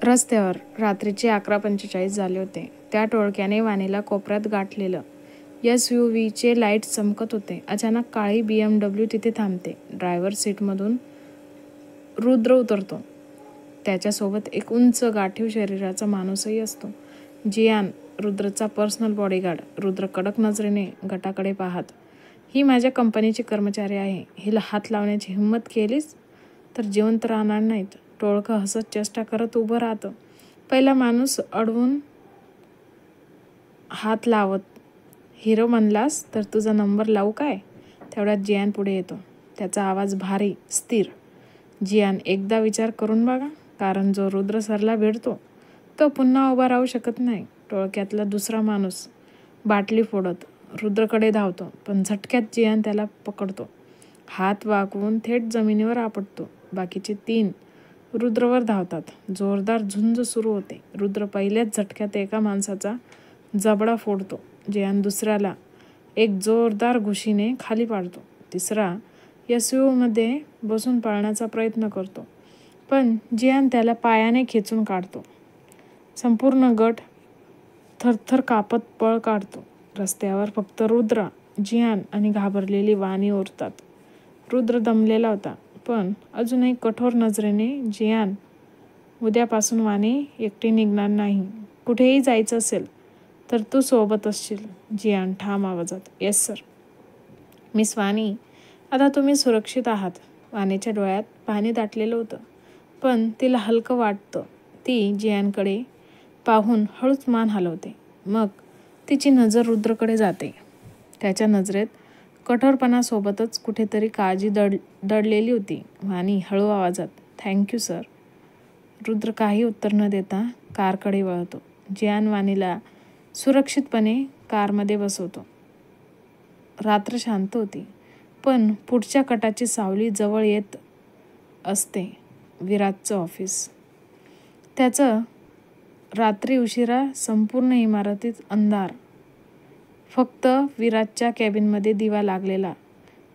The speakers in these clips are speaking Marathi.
रस्त्यावर रात्रीचे 11:45 झाले होते. त्या टोळक्याने वाणीला कोपऱ्यात गाठलेलं. SUVचे लाईट्स चमकत होते. अचानक काळी BMW तिथे थांबते. ड्रायव्हर सीटमधून रुद्र उतरतो. त्याच्यासोबत एक उंच गाठीव शरीराचा माणूसही असतो. जियान, रुद्रचा पर्सनल बॉडीगार्ड. रुद्र कडक नजरेने गटाकडे पाहत, ही माझ्या कंपनीची कर्मचारी आहे. हिला हात लावण्याची हिंमत केलीस तर जिवंत राहणार नाहीत. टोळकं हसत चेष्टा करत उभं राहतं. पहिला माणूस अडवून हात लावत, हिरो म्हणलास तर तुझा नंबर लावू काय? तेवढ्यात जियान पुढे येतो. त्याचा आवाज भारी, स्थिर. जियान, एकदा विचार करून बघा, कारण जो रुद्र सरला भेटतो तो पुन्हा उभा राहू शकत नाही. टोळक्यातला दुसरा माणूस बाटली फोडत रुद्रकडे धावतो, पण झटक्यात जियान त्याला पकडतो. हात वाकवून थेट जमिनीवर आपटतो. बाकीचे 3 रुद्रवर धावतात. जोरदार झुंज सुरू होते. रुद्र पहिल्याच झटक्यात एका माणसाचा जबडा फोडतो. जियान दुसऱ्याला एक जोरदार घुशीने खाली पाडतो. तिसरा SUVमध्ये बसून पळण्याचा प्रयत्न करतो, पण जियान त्याला पायाने खेचून काढतो. संपूर्ण गट थरथर कापत पळ काढतो. रस्त्यावर फक्त रुद्र, जियान आणि घाबरलेली वाणी उरतात. रुद्र दमलेला होता, पण अजूनही कठोर नजरेने, जियान, उद्यापासून वाणी एकटी निघणार नाही. कुठेही जायचं असेल तर तू सोबत असशील. जियान ठाम आवाजात, येस सर. मिस वाणी, आता तुम्ही सुरक्षित आहात. वाणीच्या डोळ्यात पाणी दाटलेलं होतं, पण तिला हलकं वाटतं. ती जियानकडे पाहून हळूच मान हलवते. मग तिची नजर रुद्रकडे जाते. त्याच्या नजरेत कठोरपणासोबतच कुठेतरी काळजी दडलेली होती. वाणी हळू आवाजात, थँक्यू सर. रुद्र काही उत्तर न देता कारकडे वळतो. जियान वाणीला सुरक्षितपणे कारमध्ये बसवतो. रात्र शांत होती, पण पुढच्या कटाची सावली जवळ येत असते. विराजचं ऑफिस. त्याचं रात्री उशिरा संपूर्ण इमारतीत अंधार. फक्त विराजच्या कॅबिनमध्ये दिवा लागलेला.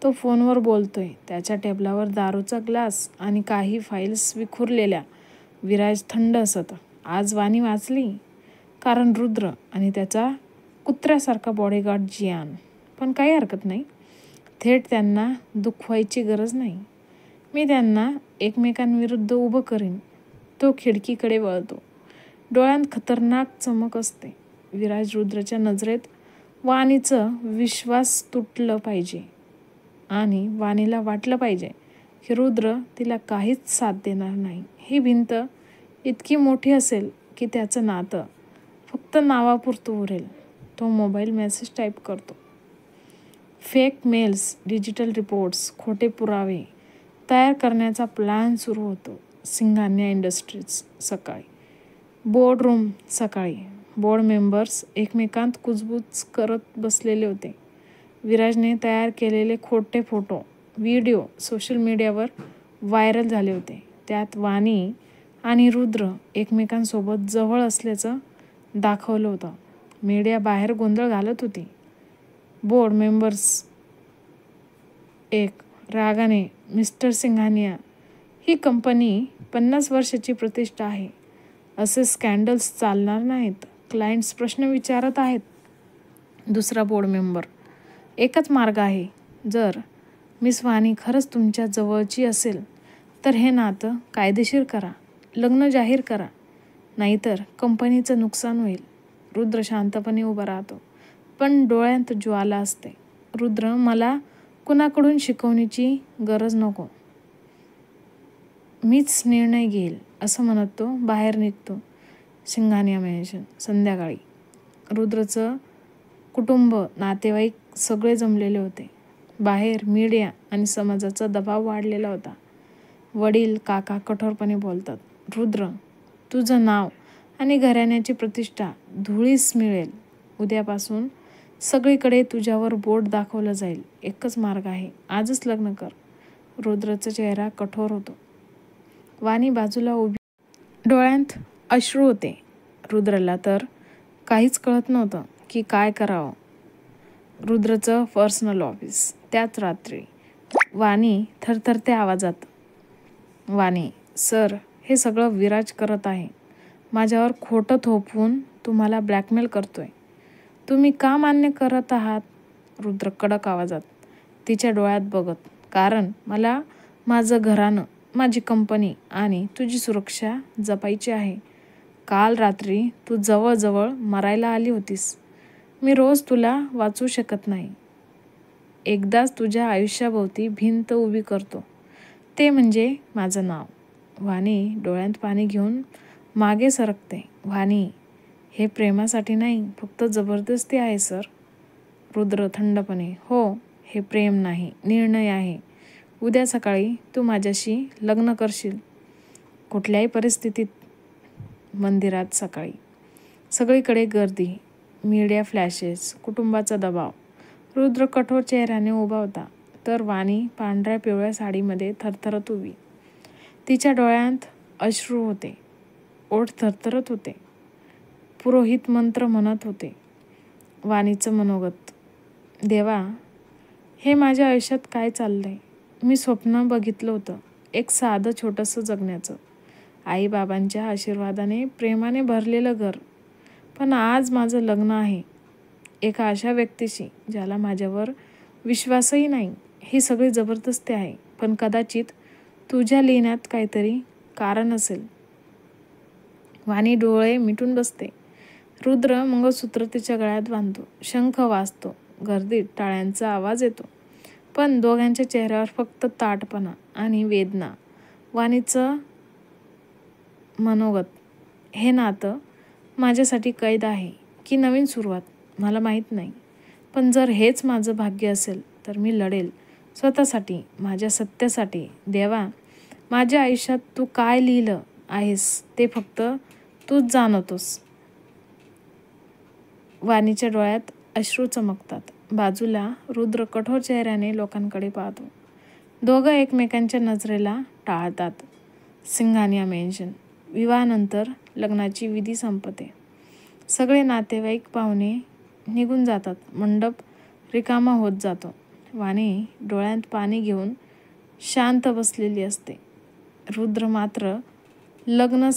तो फोनवर बोलतोय. त्याच्या टेबलावर दारूचा ग्लास आणि काही फाईल्स विखुरलेल्या. विराज थंड हसत, आज वाणी वाचली, कारण रुद्र आणि त्याचा कुत्र्यासारखा बॉडीगार्ड जियान. पण काही हरकत नाही, थेट त्यांना दुखवायची गरज नाही. मी त्यांना एकमेकांविरुद्ध उभं करीन. तो खिडकीकडे वळतो. डोळ्यांत खतरनाक चमक असते. विराज, रुद्रच्या नजरेत वाणीचं विश्वास तुटलं पाहिजे आणि वाणीला वाटलं पाहिजे की रुद्र तिला काहीच साथ देणार नाही. ही भिंत इतकी मोठी असेल की त्याचं नातं फक्त नावापुरतं उरेल. तो मोबाईल मेसेज टाईप करतो. फेक मेल्स, डिजिटल रिपोर्ट्स, खोटे पुरावे तयार करण्याचा प्लॅन सुरू होतो. सिंघानिया इंडस्ट्रीज. सकाळी बोर्डरूम. सकाळी बोर्ड मेंबर्स एकमेकांत कुजबूज करत बसलेले होते. विराजने तयार केलेले खोटे फोटो, व्हिडिओ सोशल मीडियावर व्हायरल झाले होते. त्यात वाणी आणि रुद्र एकमेकांसोबत जवळ असल्याचं दाखवलं होतं. मीडिया बाहेर गोंधळ घालत होती. बोर्ड मेंबर्स एक रागाने, मिस्टर सिंघानिया, ही कंपनी 50 वर्षाची प्रतिष्ठा आहे. असे स्कॅन्डल्स चालणार नाहीत. क्लायंट्स प्रश्न विचारत आहेत. दुसरा बोर्ड मेंबर, एकच मार्ग आहे. जर मिस वाणी खरंच तुमच्या जवळची असेल तर हे नातं कायदेशीर करा, लग्न जाहीर करा, नाहीतर कंपनीचं नुकसान होईल. रुद्र शांतपणे उभा राहतो, पण डोळ्यात ज्वाला असते. रुद्र, मला कुणाकडून शिकवणीची गरज नको. मीच निर्णय घेईल, असं म्हणत तो बाहेर निघतो. सिंघानिया मॅन्शन. संध्याकाळी रुद्रचं कुटुंब, नातेवाईक सगळे जमलेले होते. बाहेर मीडिया आणि समाजाचा दबाव वाढलेला होता. वडील, काका कठोरपणे बोलतात, रुद्र, तुझं नाव आणि घराण्याची प्रतिष्ठा धुळीस मिळेल. उद्यापासून सगळीकडे तुझ्यावर बोट दाखवलं जाईल. एकच मार्ग आहे, आजच लग्न कर. रुद्रचा चेहरा कठोर होतो. वाणी बाजूला उभी, डोळ्यांत अश्रू होते. रुद्रला तर काहीच कळत नव्हतं की काय करावं. रुद्रचं पर्सनल ऑफिस. त्याच रात्री वाणी थरथरत्या आवाजात, वाणी, सर, हे सगळं विराज करत आहे. माझ्यावर खोटं थोपवून तुम्हाला ब्लॅकमेल करतोय. तुम्ही का मान्य करत आहात? रुद्र कडक आवाजात तिच्या डोळ्यात बघत. कारण मला माझं घराणं, माझी कंपनी आणि तुझी सुरक्षा जपायची आहे. काल रात्री तू जवळजवळ मरायला आली होतीस. मी रोज तुला वाचवू शकत नाही. एकदाच तुझ्या आयुष्याभोवती भिंत उभी करतो, ते म्हणजे माझं नाव. वाणी डोळ्यात पाणी घेऊन मागे सरकते. वाणी, हे प्रेमासाठी नाही, फक्त जबरदस्ती आहे सर. रुद्र थंडपणे, हो, हे प्रेम नाही, निर्णय आहे. उद्या सकाळी तू माझ्याशी लग्न करशील. कुठल्याही परिस्थितीत. मंदिरात सकाळी. सगळीकडे गर्दी, मीडिया फ्लॅशेस, कुटुंबाचा दबाव. रुद्र कठोर चेहऱ्याने उभा होता, तर वाणी पांढऱ्या पिवळ्या साडीमध्ये थरथरत उभी. तिच्या डोळ्यात अश्रू होते, ओठ थरथरत होते. पुरोहित मंत्र म्हणत होते. वाणीचं मनोगत, देवा, हे माझ्या आयुष्यात काय चाललंय? मी स्वप्न बघितलं होतं, एक साधं छोटंसं जगण्याचं, आईबाबांच्या आशीर्वादाने प्रेमाने भरलेलं घर. पण आज माझं लग्न आहे एका अशा व्यक्तीशी ज्याला माझ्यावर विश्वासही नाही. ही सगळी जबरदस्ती आहे, पण कदाचित तुझ्या लिहिण्यात काहीतरी कारण असेल. वाणी डोळे मिटून बसते. रुद्र मंगळसूत्र तिच्या गळ्यात बांधतो. शंख वाजतो. गर्दीत टाळ्यांचा आवाज येतो. पण दोघांच्या चेहऱ्यावर फक्त ताठपणा आणि वेदना. वाणीचं मनोगत, हे नातं माझ्यासाठी कैद आहे की नवीन सुरुवात, मला माहीत नाही. पण जर हेच माझं भाग्य असेल तर मी लढेल, स्वतःसाठी, माझ्या सत्यासाठी. देवा, माझ्या आयुष्यात तू काय लिहिलं आहेस ते फक्त तूच जाणवतोस. वाणीच्या डोळ्यात अश्रू चमकतात. बाजूला रुद्र कठोर चेहऱ्याने लोकांकडे पाहतो. दोघं एकमेकांच्या नजरेला टाळतात. सिंघानिया मेन्शन. विवाहानंतर लग्नाची विधी संपते. सगळे नातेवाईक पाहुणे निघून जातात. मंडप रिकामा होत जातो. वाणी डोळ्यात पाणी घेऊन शांत बसलेली असते. रुद्र मात्र लग्न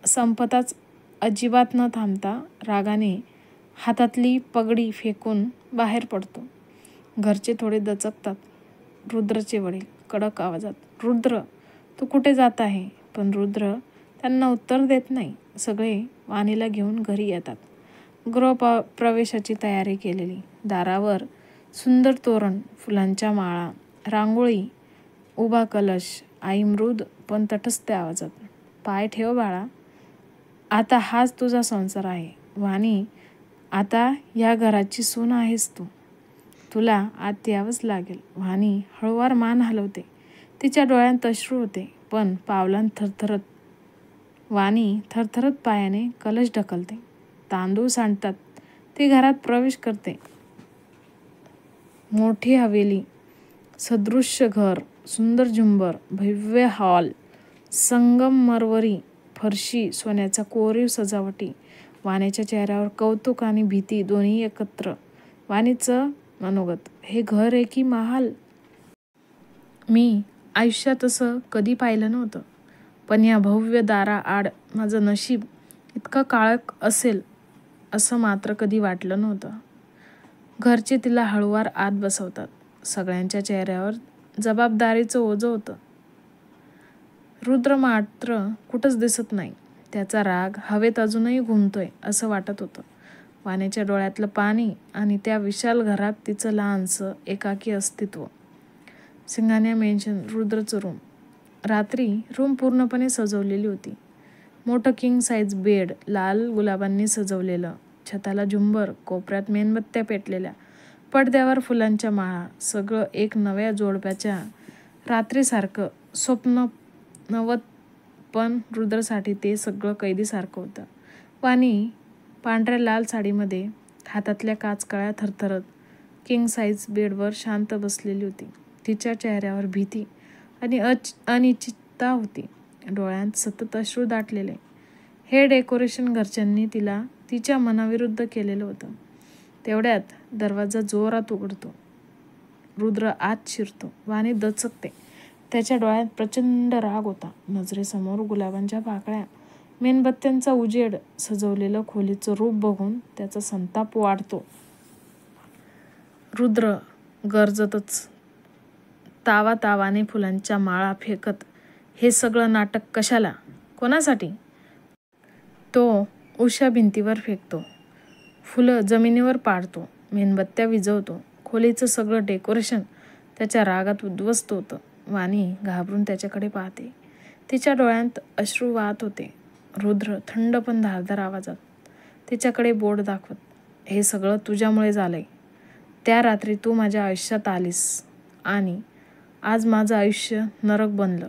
संपताच अजिबात न थांबता रागाने हातातली पगडी फेकून बाहेर पडतो. घरचे थोडे दचकतात. रुद्रचे वडील कडक आवाजात, रुद्र, तू कुठे जात आहे? पण रुद्र त्यांना उत्तर देत नाही. सगळे वाणीला घेऊन घरी येतात. गृहप्रवेशाची तयारी केलेली. दारावर सुंदर तोरण, फुलांच्या माळा, रांगोळी, उभा कलश. आई मृद पण तटस्थ आवाजात, पाय ठेव बाळा, आता हाच तुझा संसार आहे. वाणी, आता या घराची सून आहेस तू, तुला आत यावंच लागेल. वाणी हळूवार मान हलवते. तिच्या डोळ्यात अश्रू होते, पण पावलांत थरथरत. वाणी थरथरत पायाने कलश ढकलते. तांदूळ सांडतात. ती घरात प्रवेश करते. मोठी हवेली, सदृश्य घर, सुंदर झुंबर, भव्य हॉल, संगमरवरी फरशी, सोन्याचा कोरीव सजावटी. वाणीच्या चेहऱ्यावर कौतुक आणि भीती दोन्ही एकत्र. वाणीचं मनोगत, हे घर आहे की महाल? मी आयुष्यात असं कधी पाहिलं नव्हतं. पण या भव्य दाराआड माझं नशीब इतकं काळक असेल असं मात्र कधी वाटलं नव्हतं. घरचे तिला हळूवार आत बसवतात. सगळ्यांच्या चेहऱ्यावर जबाबदारीचं ओझं होतं. रुद्र मात्र कुठंच दिसत नाही. त्याचा राग हवेत अजूनही घुमतोय असं वाटत होतं. वाणीच्या डोळ्यातलं पाणी आणि त्या विशाल घरात तिचं लहानसं एकाकी अस्तित्व. सिंघानिया मेन्शन. रुद्रचं रूम. रात्री रूम पूर्णपणे सजवलेली होती. मोठं किंग साईज बेड, लाल गुलाबांनी सजवलेलं, छताला झुंबर, कोपऱ्यात मेणबत्त्या पेटलेल्या, पडद्यावर फुलांच्या माळा. सगळं एक नव्या जोडप्याच्या रात्रीसारखं स्वप्न नवत. पण रुद्रसाठी ते सगळं कैदीसारखं होतं. वाणी पांढऱ्या लाल साडीमध्ये, हातातल्या काचकळ्या थरथरत, किंग साईज बेडवर शांत बसलेली होती. तिच्या चेहऱ्यावर भीती आणि अनिश्चितता होती. डोळ्यांत सतत अश्रू दाटलेले. हे डेकोरेशन घरच्यांनी तिला तिच्या मनाविरुद्ध केलेलं होतं. तेवढ्यात दरवाजा जोरात उघडतो. रुद्र आत शिरतो. वाणी दचकते. त्याच्या डोळ्यात प्रचंड राग होता. नजरेसमोर गुलाबांच्या पाकळ्या, मेणबत्त्यांचा उजेड सजवलेलं खोलीचं रूप बघून त्याचा संताप वाढतो. रुद्र गरजतच तावातावाने फुलांच्या माळा फेकत, हे सगळं नाटक कशाला, कोणासाठी? तो उश्या भिंतीवर फेकतो, फुलं जमिनीवर पाडतो, मेणबत्त्या विझवतो. खोलीचं सगळं डेकोरेशन त्याच्या रागात उद्ध्वस्त होतं. वाणी घाबरून त्याच्याकडे पाहते. तिच्या डोळ्यात अश्रू वाहत होते. रुद्र थंड पण धारदार आवाजात तिच्याकडे बोट दाखवत, हे सगळं तुझ्यामुळे झालंय. त्या रात्री तू माझ्या आयुष्यात आलीस आणि आज माझं आयुष्य नरक बनलं.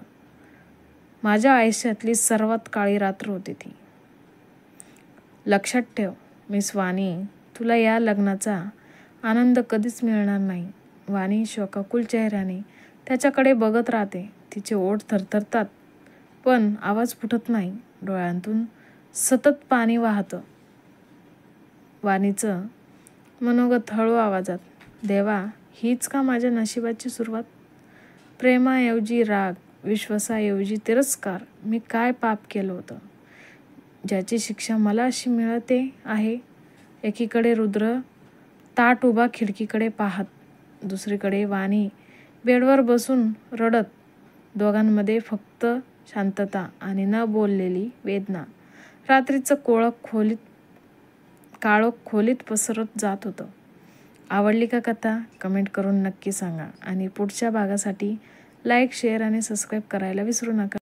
माझ्या आयुष्यातली सर्वात काळी रात्र होती ती. लक्षात ठेव मिस वाणी, तुला या लग्नाचा आनंद कधीच मिळणार नाही. वाणी शोकाकुल चेहऱ्याने त्याच्याकडे बघत राहते. तिचे ओठ थरथरतात पण आवाज फुटत नाही. डोळ्यांतून सतत पाणी वाहतं. वाणीचं मनोगत हळू आवाजात, देवा, हीच का माझ्या नशिबाची सुरुवात? प्रेमाऐवजी राग, विश्वासाऐवजी तिरस्कार. मी काय पाप केलं होतं ज्याची शिक्षा मला अशी मिळते आहे? एकीकडे रुद्र ताट उभा खिडकीकडे पाहत, दुसरीकडे वाणी बेडवर बसून रडत. दोघांमध्ये फक्त शांतता आणि न बोललेली वेदना. रात्रीचं काळोख खोलीत पसरत जात होतं. आवडली का कथा? कमेंट करून नक्की सांगा आणि पुढच्या भागासाठी लाईक, शेअर आणि सबस्क्राईब करायला विसरू नका.